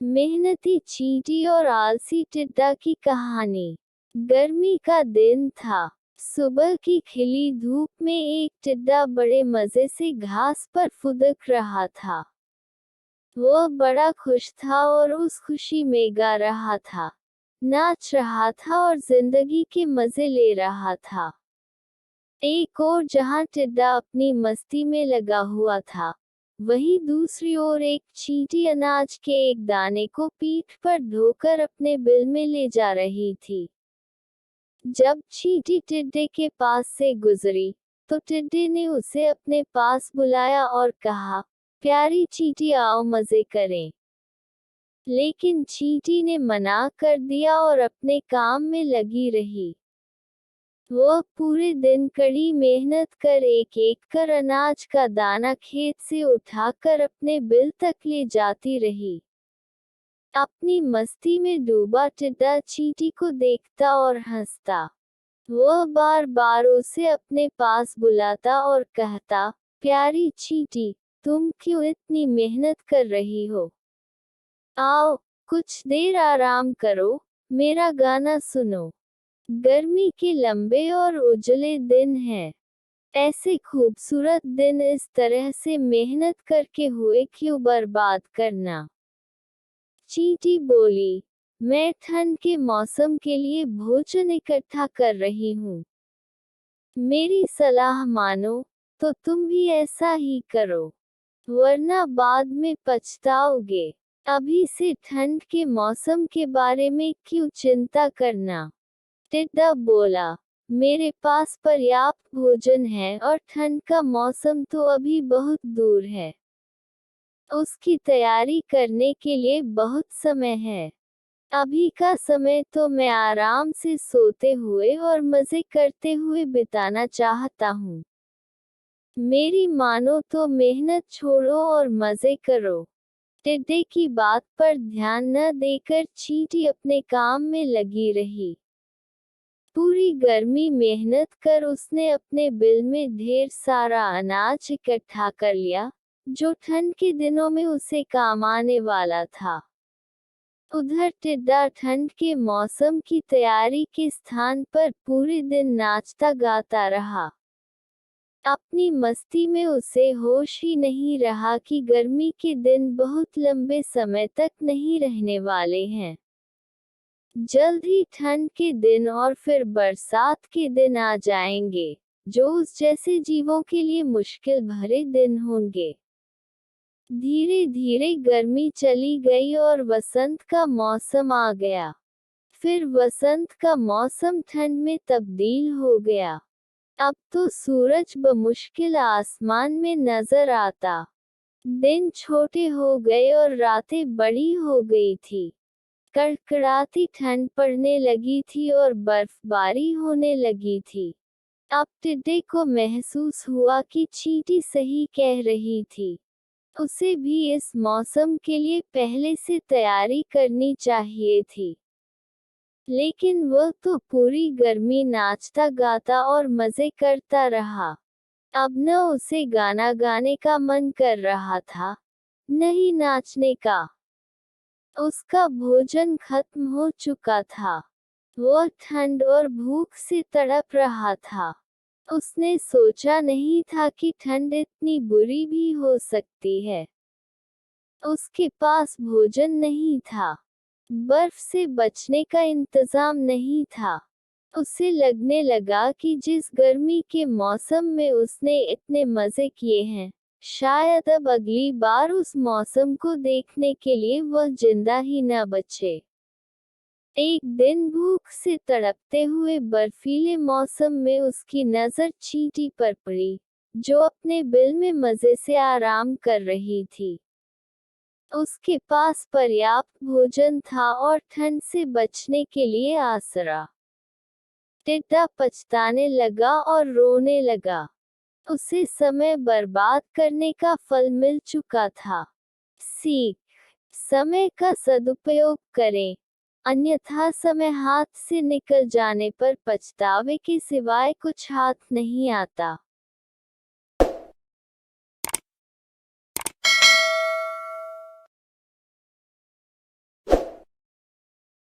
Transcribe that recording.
मेहनती चींटी और आलसी टिड्डा की कहानी। गर्मी का दिन था। सुबह की खिली धूप में एक टिड्डा बड़े मजे से घास पर फुदक रहा था। वह बड़ा खुश था और उस खुशी में गा रहा था, नाच रहा था और जिंदगी के मजे ले रहा था। एक और जहां टिड्डा अपनी मस्ती में लगा हुआ था, वहीं दूसरी ओर एक चींटी अनाज के एक दाने को पीठ पर ढोकर अपने बिल में ले जा रही थी। जब चींटी टिड्डे के पास से गुजरी, तो टिड्डे ने उसे अपने पास बुलाया और कहा, प्यारी चींटी आओ मजे करें। लेकिन चींटी ने मना कर दिया और अपने काम में लगी रही। वह पूरे दिन कड़ी मेहनत कर एक कर अनाज का दाना खेत से उठाकर अपने बिल तक ले जाती रही। अपनी मस्ती में डूबा टिड्डा चींटी को देखता और हंसता। वह बार बार उसे अपने पास बुलाता और कहता, प्यारी चींटी, तुम क्यों इतनी मेहनत कर रही हो? आओ, कुछ देर आराम करो, मेरा गाना सुनो। गर्मी के लंबे और उजले दिन हैं। ऐसे खूबसूरत दिन इस तरह से मेहनत करके हुए क्यों बर्बाद करना? चींटी बोली, मैं ठंड के मौसम के लिए भोजन इकट्ठा कर रही हूँ। मेरी सलाह मानो, तो तुम भी ऐसा ही करो, वरना बाद में पछताओगे। अभी से ठंड के मौसम के बारे में क्यों चिंता करना? टिड्डा बोला, मेरे पास पर्याप्त भोजन है और ठंड का मौसम तो अभी बहुत दूर है। उसकी तैयारी करने के लिए बहुत समय है। अभी का समय तो मैं आराम से सोते हुए और मजे करते हुए बिताना चाहता हूँ। मेरी मानो तो मेहनत छोड़ो और मजे करो। टिड्डे की बात पर ध्यान न देकर चींटी अपने काम में लगी रही। पूरी गर्मी मेहनत कर उसने अपने बिल में ढेर सारा अनाज इकट्ठा कर लिया, जो ठंड के दिनों में उसे काम आने वाला था। उधर टिड्डा ठंड के मौसम की तैयारी के स्थान पर पूरे दिन नाचता गाता रहा। अपनी मस्ती में उसे होश ही नहीं रहा कि गर्मी के दिन बहुत लंबे समय तक नहीं रहने वाले हैं। जल्द ही ठंड के दिन और फिर बरसात के दिन आ जाएंगे, जो उस जैसे जीवों के लिए मुश्किल भरे दिन होंगे। धीरे धीरे गर्मी चली गई और वसंत का मौसम आ गया। फिर वसंत का मौसम ठंड में तब्दील हो गया। अब तो सूरज बमुश्किल आसमान में नजर आता। दिन छोटे हो गए और रातें बड़ी हो गई थी। कड़कड़ाती ठंड पड़ने लगी थी और बर्फबारी होने लगी थी। अब टिड्डे को महसूस हुआ कि चींटी सही कह रही थी। उसे भी इस मौसम के लिए पहले से तैयारी करनी चाहिए थी। लेकिन वह तो पूरी गर्मी नाचता गाता और मजे करता रहा। अब न उसे गाना गाने का मन कर रहा था, न ही नाचने का। उसका भोजन खत्म हो चुका था। वह ठंड और भूख से तड़प रहा था। उसने सोचा नहीं था कि ठंड इतनी बुरी भी हो सकती है। उसके पास भोजन नहीं था। बर्फ से बचने का इंतजाम नहीं था। उसे लगने लगा कि जिस गर्मी के मौसम में उसने इतने मजे किए हैं, शायद अब अगली बार उस मौसम को देखने के लिए वह जिंदा ही न बचे। एक दिन भूख से तड़पते हुए बर्फीले मौसम में उसकी नजर चींटी पर पड़ी, जो अपने बिल में मजे से आराम कर रही थी। उसके पास पर्याप्त भोजन था और ठंड से बचने के लिए आसरा। टिड्डा पछताने लगा और रोने लगा। उसे समय बर्बाद करने का फल मिल चुका था। सीख: समय का सदुपयोग करें, अन्यथा समय हाथ से निकल जाने पर पछतावे के सिवाय कुछ हाथ नहीं आता।